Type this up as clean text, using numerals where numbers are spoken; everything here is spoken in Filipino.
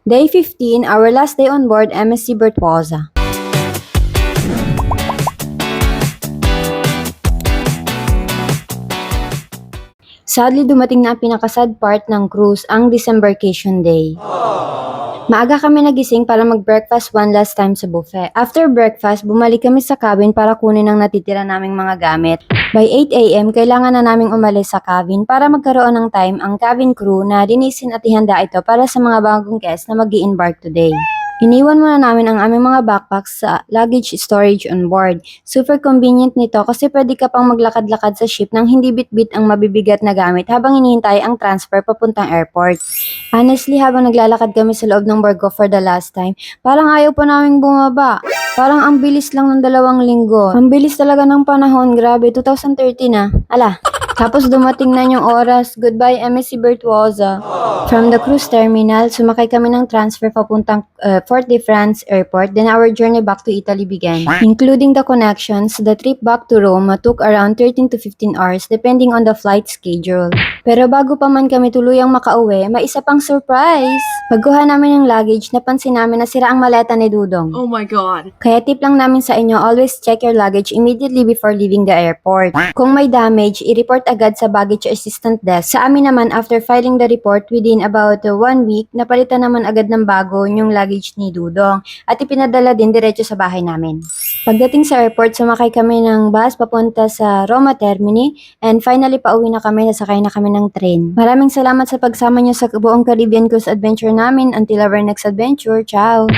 Day 15, our last day on board MSC Virtuosa. Sadly, dumating na ang pinakasad part ng cruise, ang Disembarkation Day. Maaga kami nagising para mag-breakfast one last time sa buffet. After breakfast, bumalik kami sa cabin para kunin ang natitira naming mga gamit. By 8 a.m., kailangan na naming umalis sa cabin para magkaroon ng time ang cabin crew na linisin at ihanda ito para sa mga bagong guests na mag-i-embark today. Iniwan muna namin ang aming mga backpacks sa luggage storage on board. Super convenient nito kasi pwede ka pang maglakad-lakad sa ship nang hindi bit-bit ang mabibigat na gamit habang hinihintay ang transfer papuntang airport. Honestly, habang naglalakad kami sa loob ng barko for the last time, parang ayaw pa naming bumaba. Parang ang bilis lang ng 2 linggo. Ang bilis talaga ng panahon, grabe, 2030 na. Ala, tapos dumating na yung oras. Goodbye, MSC Virtuosa. From the cruise terminal, sumakay kami ng transfer papuntang Fort de France Airport. Then our journey back to Italy began. Including the connections, the trip back to Rome took around 13 to 15 hours depending on the flight schedule. Pero bago pa man kami tuluyang makauwi, may isa pang surprise! Pagkuha namin ng luggage, napansin namin na sira ang maleta ni Dudong. Oh my god. Kaya tip lang namin sa inyo, always check your luggage immediately before leaving the airport. Kung may damage, i-report agad sa baggage assistant desk. Sa amin naman, after filing the report within about 1 week, napalitan naman agad ng bago yung luggage ni Dudong at ipinadala din diretso sa bahay namin. Pagdating sa airport, sumakay kami ng bus papunta sa Roma Termini and finally pauwi na kami, sasakay na kami ng train. Maraming salamat sa pagsama niyo sa buong Caribbean Cruise Adventure namin. Until our next adventure, ciao!